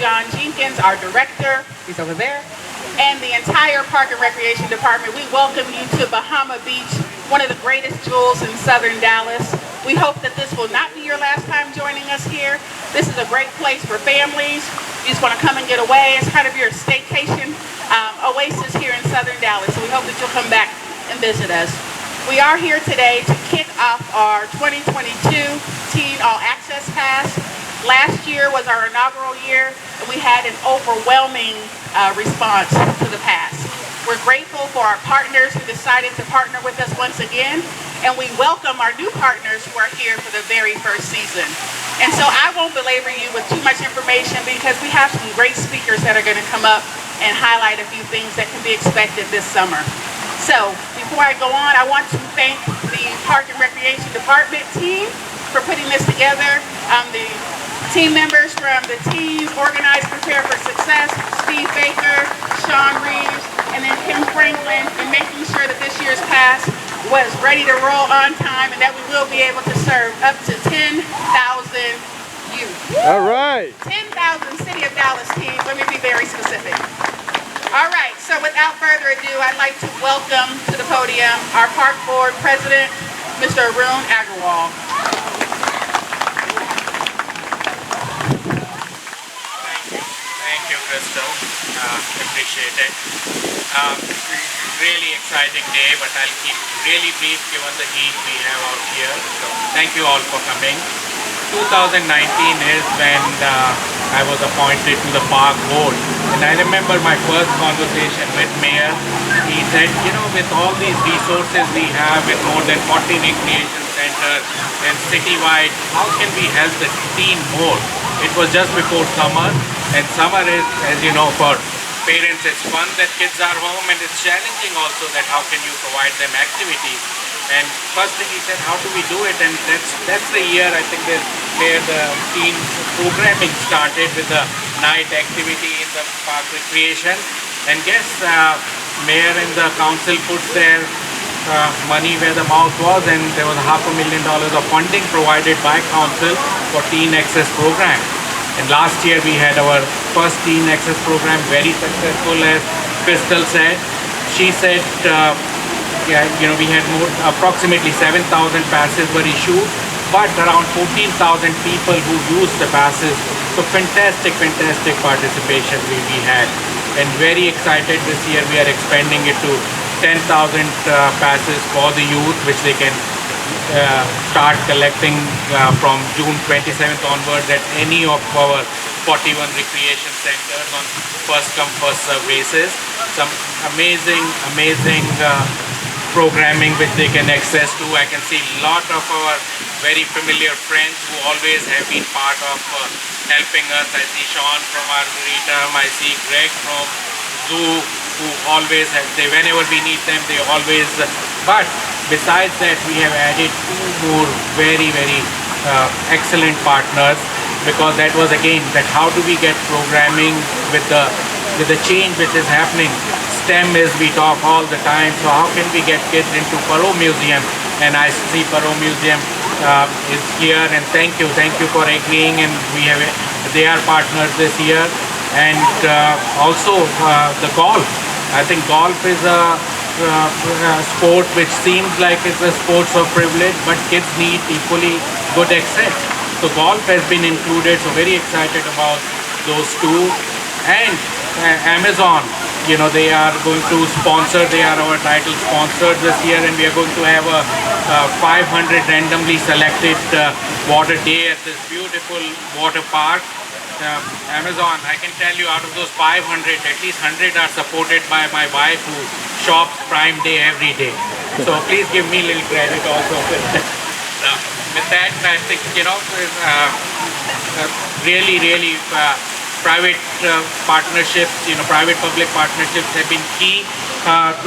John Jenkins, our director, he's over there, and the entire Park and Recreation Department. We welcome you to Bahama Beach, one of the greatest jewels in southern Dallas. We hope that this will not be your last time joining us here. This is a great place for families. You just want to come and get away. It's kind of your staycation oasis here in southern Dallas. So we hope that you'll come back and visit us. We are here today to kick off our 2022 Teen All Access Pass. Last year was our inaugural year, and we had an overwhelming response to the pass. We're grateful for our partners who decided to partner with us once again, and we welcome our new partners who are here for the very first season. And so I won't belabor you with too much information because we have some great speakers that are going to come up and highlight a few things that can be expected this summer. So before I go on, I want to thank the Park and Recreation Department team for putting this together. The team members from the Teens Organize Prepare for Success, Steve Baker, Sean Reeves, and then Kim Franklin, in making sure that this year's pass was ready to roll on time and that we will be able to serve up to 10,000 youth. All right. 10,000 City of Dallas teams. Let me be very specific. All right, so without further ado, I'd like to welcome to the podium our Park Board President, Mr. Arun Agarwal. Thank you, Crystal. Appreciate it. Really exciting day, but I'll keep really brief given the heat we have out here. So thank you all for coming. 2019 is when I was appointed to the Park Board. And I remember my first conversation with Mayor. He said, you know, with all these resources we have, with more than 40 recreation centers and citywide, how can we help the teen more? It was just before summer, and summer is, as you know, for parents it's fun that kids are home, and it's challenging also that how can you provide them activities. And first thing he said, how do we do it? And that's the year I think where the teen programming started with the night activity in the park recreation. And guess Mayor and the council put their money where the mouth was, and there was $500,000 of funding provided by council for Teen Access program. And last year we had our first Teen Access program, very successful, as Crystal said. She said, yeah, you know, we had approximately 7,000 passes were issued, but around 14,000 people who used the passes. So fantastic participation we had. And very excited this year we are expanding it to 10,000 passes for the youth, which they can start collecting from June 27th onwards at any of our 41 recreation centers on first come first serve basis. Some amazing programming which they can access to. I can see a lot of our very familiar friends who always have been part of helping us. I see Sean from Arboretum, I see Greg from Zoo, who always have, whenever we need them, they always, but besides that we have added two more very excellent partners, because that was again that how do we get programming with the change which is happening. STEM is, we talk all the time, so how can we get kids into Perot Museum? And I see Perot Museum is here, and thank you for agreeing, and they are partners this year. And also the golf. I think golf is a sport which seems like it's a sport of privilege, but kids need equally good access. So golf has been included, so very excited about those two. And Amazon, you know, they are going to sponsor, they are our title sponsor this year, and we are going to have a 500 randomly selected water day at this beautiful water park. Amazon, I can tell you, out of those 500, at least 100 are supported by my wife, who shops Prime Day every day. So please give me a little credit also. With that, I think, you know, really private partnerships, you know, private-public partnerships have been key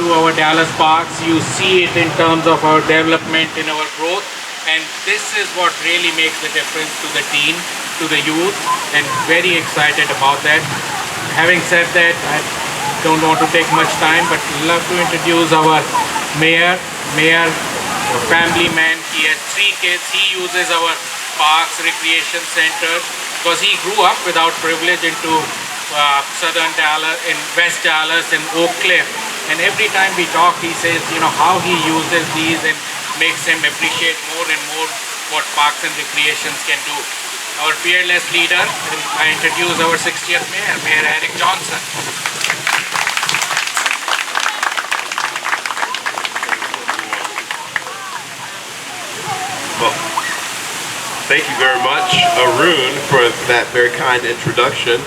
to our Dallas parks. You see it in terms of our development, in our growth, and this is what really makes the difference to the teen, to the youth, and very excited about that. Having said that, I don't want to take much time, but love to introduce our mayor, family man. He has 3 kids. He uses our parks, recreation centers because he grew up without privilege into southern Dallas, in West Dallas, in Oak Cliff. And every time we talk, he says, how he uses these and makes him appreciate more and more what parks and recreations can do. Our fearless leader, and I introduce our 60th mayor, Mayor Eric Johnson. Well, thank you very much, Arun, for that very kind introduction.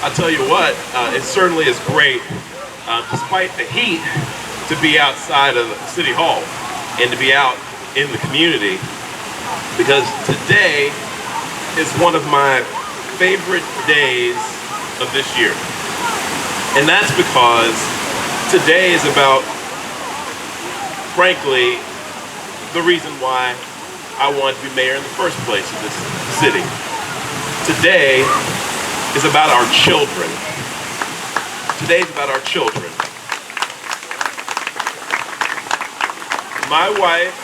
I'll tell you what, it certainly is great, despite the heat, to be outside of City Hall and to be out in the community, because today is one of my favorite days of this year. And that's because today is about, frankly, the reason why I wanted to be mayor in the first place of this city. Today is about our children. Today is about our children. My wife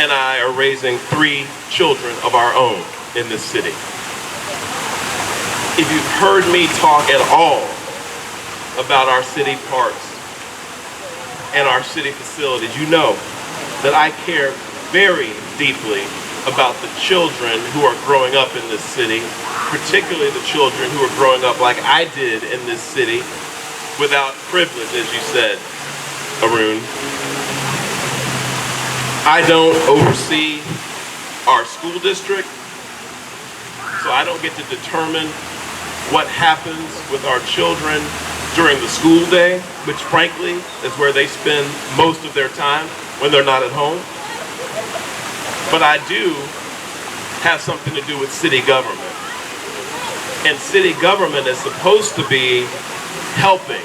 and I are raising 3 children of our own in this city. If you've heard me talk at all about our city parks and our city facilities, you know that I care very deeply about the children who are growing up in this city, particularly the children who are growing up like I did in this city without privilege, as you said, Arun. I don't oversee our school district, so I don't get to determine what happens with our children during the school day, which frankly is where they spend most of their time when they're not at home. But I do have something to do with city government. And city government is supposed to be helping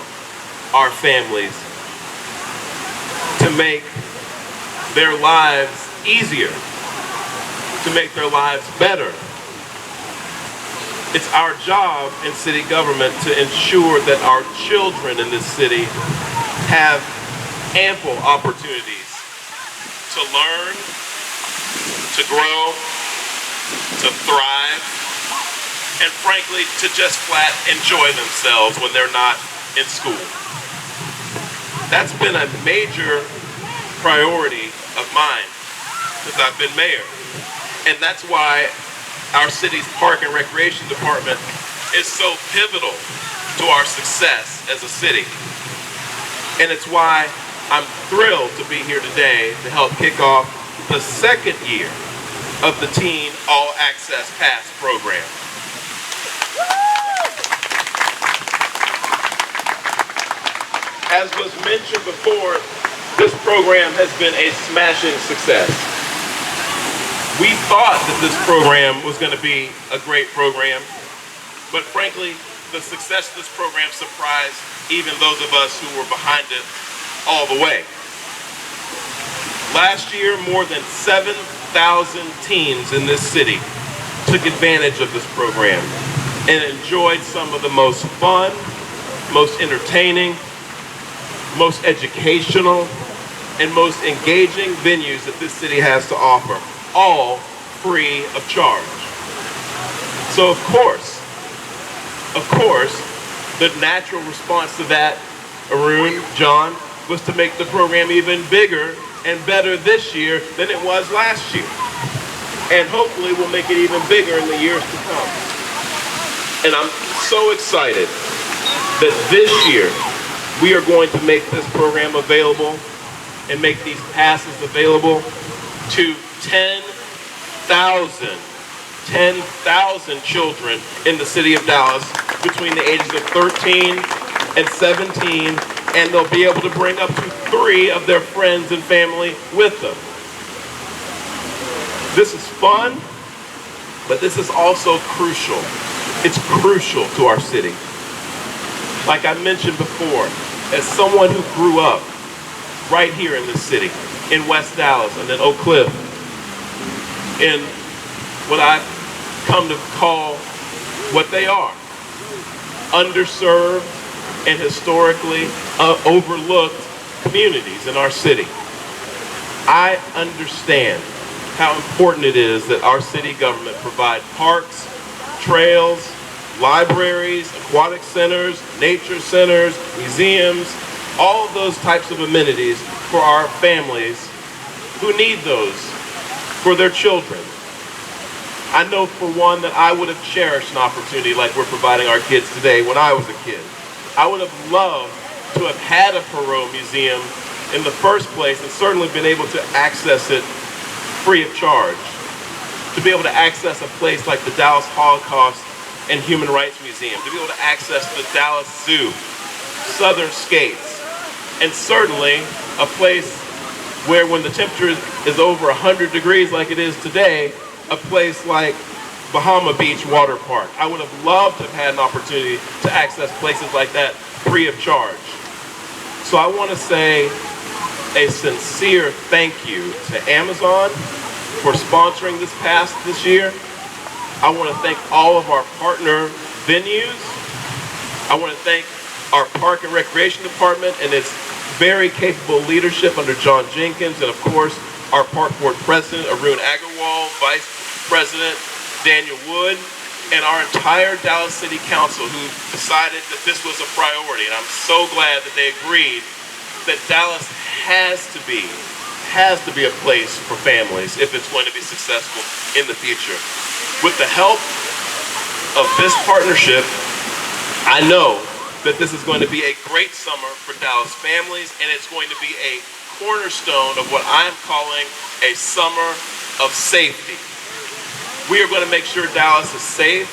our families to make their lives easier, to make their lives better. It's our job in city government to ensure that our children in this city have ample opportunities to learn, to grow, to thrive, and frankly, to just flat enjoy themselves when they're not in school. That's been a major priority of mine since I've been mayor. And that's why our city's Park and Recreation Department is so pivotal to our success as a city. And it's why I'm thrilled to be here today to help kick off the 2nd year of the Teen All Access Pass program. As was mentioned before, this program has been a smashing success. We thought that this program was going to be a great program, but frankly, the success of this program surprised even those of us who were behind it all the way. Last year, more than 7,000 teens in this city took advantage of this program and enjoyed some of the most fun, most entertaining, most educational, and most engaging venues that this city has to offer, all free of charge. So of course, the natural response to that, Arun, John, was to make the program even bigger and better this year than it was last year. And hopefully we'll make it even bigger in the years to come. And I'm so excited that this year we are going to make this program available and make these passes available to 10,000 children in the city of Dallas between the ages of 13 and 17, and they'll be able to bring up to 3 of their friends and family with them. This is fun, but this is also crucial. It's crucial to our city. Like I mentioned before, as someone who grew up right here in this city, in West Dallas and in Oak Cliff, in what I've come to call what they are, underserved and historically overlooked communities in our city. I understand how important it is that our city government provide parks, trails, libraries, aquatic centers, nature centers, museums, all of those types of amenities for our families who need those for their children. I know for one that I would have cherished an opportunity like we're providing our kids today when I was a kid. I would have loved to have had a Perot museum in the first place and certainly been able to access it free of charge. To be able to access a place like the Dallas Holocaust and Human Rights Museum, to be able to access the Dallas Zoo, Southern Skates, and certainly a place where when the temperature is over 100 degrees like it is today, a place like Bahama Beach Water Park. I would have loved to have had an opportunity to access places like that free of charge. So I want to say a sincere thank you to Amazon for sponsoring this year. I want to thank all of our partner venues. I want to thank our Park and Recreation Department and its very capable leadership under John Jenkins, and of course, our Park Board President, Arun Agarwal, Vice President Daniel Wood, and our entire Dallas City Council who decided that this was a priority. And I'm so glad that they agreed that Dallas has to be a place for families if it's going to be successful in the future. With the help of this partnership, I know that this is going to be a great summer for Dallas families, and it's going to be a cornerstone of what I'm calling a summer of safety. We are going to make sure Dallas is safe.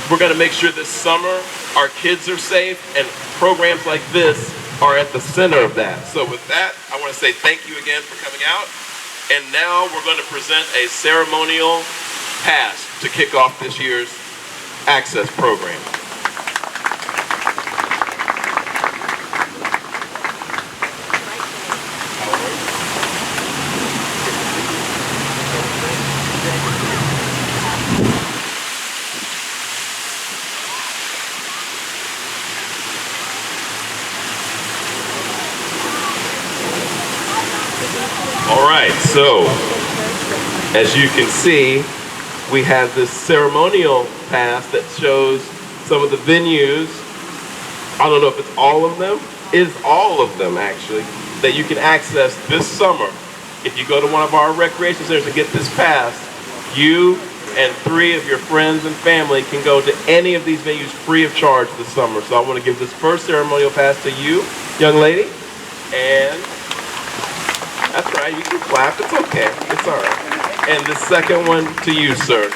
We're going to make sure this summer our kids are safe, and programs like this are at the center of that. So with that, I want to say thank you again for coming out. And now we're going to present a ceremonial pass to kick off this year's Access program. All right, so as you can see, we have this ceremonial pass that shows some of the venues. I don't know if it's all of them. It is all of them, actually, that you can access this summer. If you go to one of our recreation centers and get this pass, you and 3 of your friends and family can go to any of these venues free of charge this summer. So I want to give this first ceremonial pass to you, young lady, and that's right, you can clap, it's okay, it's all right. And the second one to you, sir.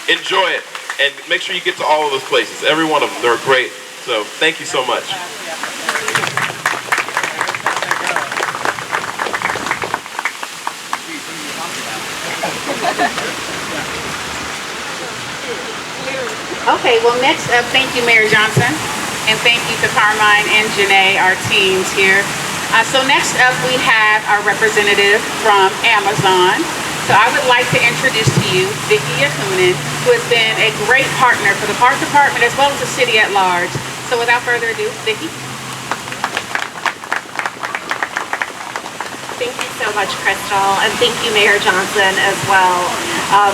Enjoy it, and make sure you get to all of those places. Every one of them, they're great. So thank you so much. Okay, well next up, thank you Mayor Johnson, and thank you to Carmine and Janae, our teams here. So next up we have our representative from Amazon. So I would like to introduce to you Vicki Yakunin, who has been a great partner for the Park Department as well as the city at large. So without further ado, Vicki. Thank you so much, Crystal, and thank you, Mayor Johnson, as well.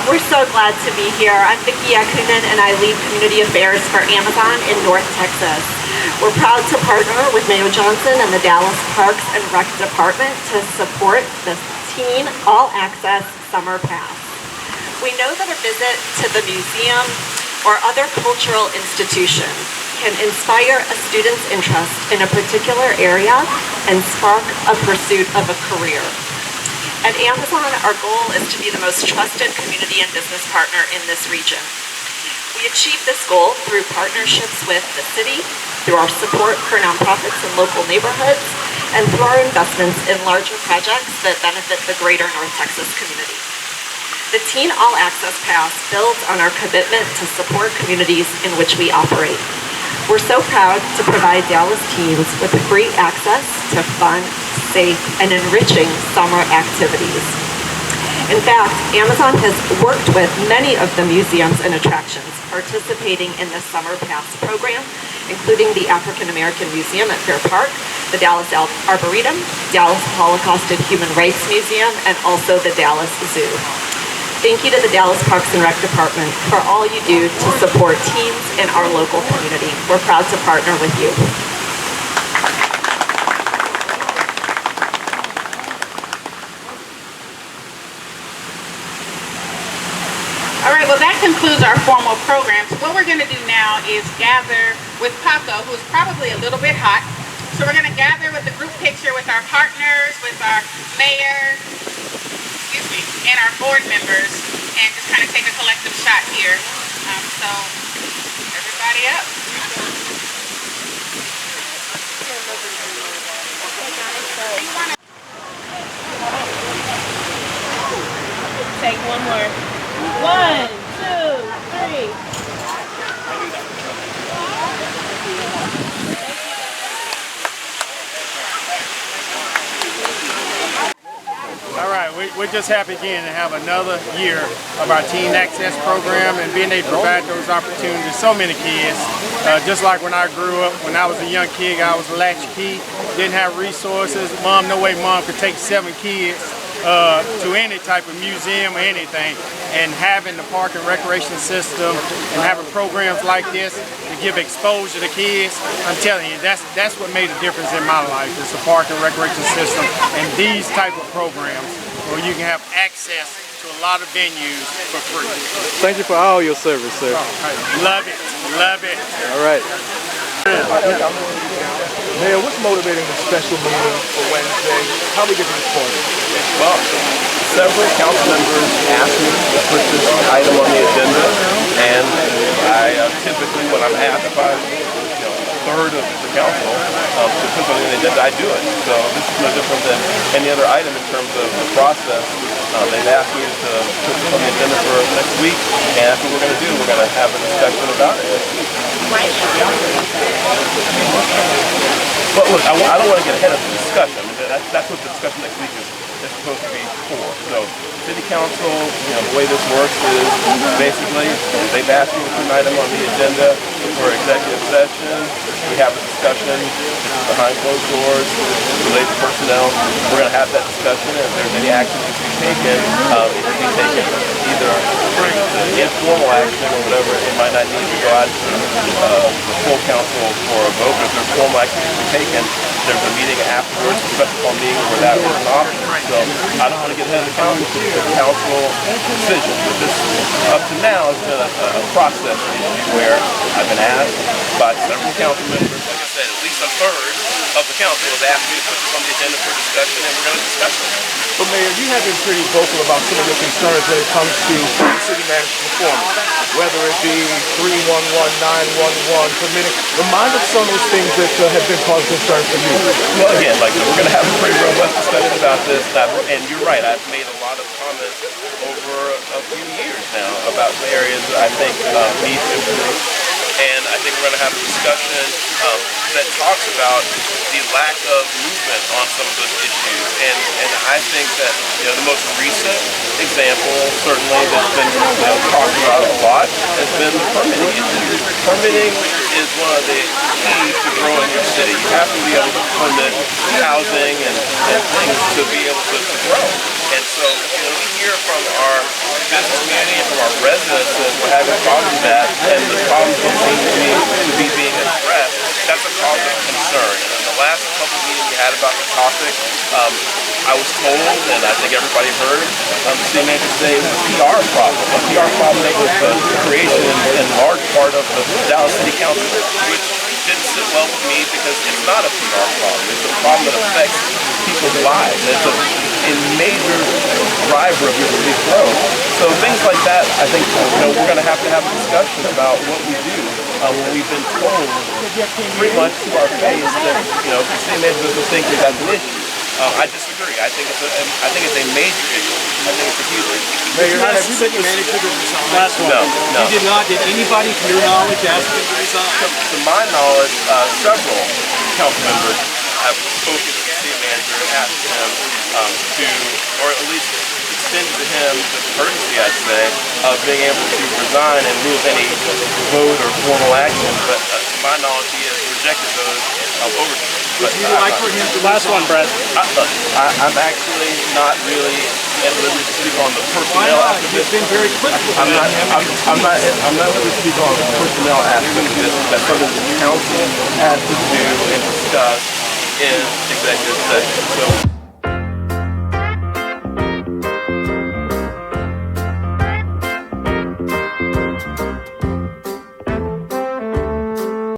We're so glad to be here. I'm Vicki Yakunin, and I lead Community Affairs for Amazon in North Texas. We're proud to partner with Mayor Johnson and the Dallas Parks and Rec Department to support the Teen All Access Summer Pass. We know that a visit to the museum or other cultural institution can inspire a student's interest in a particular area and spark a pursuit of a career. At Amazon, our goal is to be the most trusted community and business partner in this region. We achieve this goal through partnerships with the city, through our support for nonprofits in local neighborhoods, and through our investments in larger projects that benefit the greater North Texas community. The Teen All Access Pass builds on our commitment to support communities in which we operate. We're so proud to provide Dallas teens with free access to fun, safe, and enriching summer activities. In fact, Amazon has worked with many of the museums and attractions participating in the Summer Pass program, including the African American Museum at Fair Park, the Dallas Arboretum, Dallas Holocaust and Human Rights Museum, and also the Dallas Zoo. Thank you to the Dallas Parks and Rec Department for all you do to support teens in our local community. We're proud to partner with you. All right, well, that concludes our formal program. So what we're going to do now is gather with Paco, who's probably a little bit hot. So we're going to gather with the group picture with our partners, with our mayor, and our board members, and just kind of take a collective shot here. So everybody up. Take one more. 1, 2, 3. All right, we're just happy again to have another year of our Teen Access program and being able to provide those opportunities to so many kids. Just like when I grew up, when I was a young kid, I was a latchkey, didn't have resources. No way mom could take 7 kids to any type of museum or anything. And having the park and recreation system and having programs like this to give exposure to kids, I'm telling you, that's what made a difference in my life. It's the park and recreation system and these type of programs where you can have access to a lot of venues for free. Thank you for all your service, sir. Love it, love it. All right. Mayor, what's motivating the special meeting for Wednesday? How we get to this point? Well, several council members asked me to put this item on the agenda, and I typically, when I'm asked by a third of the council to put something on the agenda, I do it. So this is no different than any other item in terms of the process. They've asked me to put this on the agenda for next week, and that's what we're going to do. We're going to have a discussion about it. But look, I don't want to get ahead of the discussion. That's what the discussion next week is supposed to be for. So City Council, the way this works is basically they've asked me to put an item on the agenda for executive session. We have a discussion behind closed doors, related to personnel. We're going to have that discussion, and if there's any action that can be taken, it can be taken either informal action or whatever. It might not need to go out to the full council for a vote, but if there's formal action that can be taken, there's a meeting afterwards, a special call meeting where that is an option. So I don't want to get ahead of the council. It's a council decision. But this, up to now, has been a process issue where I've been asked by several council members, like I said, at least a third of the council has asked me to put this on the agenda for discussion, and we're going to discuss it. But Mayor, you have been pretty vocal about some of your concerns when it comes to city manager's performance, whether it be 311, 911, permitting. Remind us some of those things that have been causing concern for you. Well, again, we're going to have a pretty robust discussion about this, and you're right, I've made a lot of comments over a few years now about the areas that I think need to improve. And I think we're going to have a discussion that talks about the lack of movement on some of those issues. And I think that the most recent example, certainly that's been talked about a lot, has been the permitting issue. Permitting is one of the keys to growing your city. You have to be able to permit housing and things to be able to grow. And so we hear from our business community and from our residents that we're having problems with that, and the problems don't seem to be being addressed. That's a cause of concern. And in the last couple of meetings we had about the topic, I was told, and I think everybody heard, the city manager say it was a PR problem. A PR problem that was the creation in large part of the Dallas City Council, which didn't sit well with me because it's not a PR problem. It's a problem that affects people's lives. It's a major driver of your city's growth. So things like that, I think, we're going to have a discussion about what we do when we've been told pretty much to our face that, the city manager doesn't think that that's an issue. I disagree. I think it's a major issue. I think it's a huge issue. Mayor, have you been manager to resign? Last one. No. You did not. Did anybody, to your knowledge, ask him to resign? To my knowledge, several council members have spoken to the city manager and asked him to, or at least extended to him the courtesy, I'd say, of being able to resign in lieu of any vote or formal action. But to my knowledge, he has rejected those over. Would you like for him to Last one, Brad. I'm actually not really at liberty to speak on the personnel aspect of this. You've been very quick with I'm not at liberty to speak on the personnel aspect of this. That's something the council has to do and discuss in executive session. So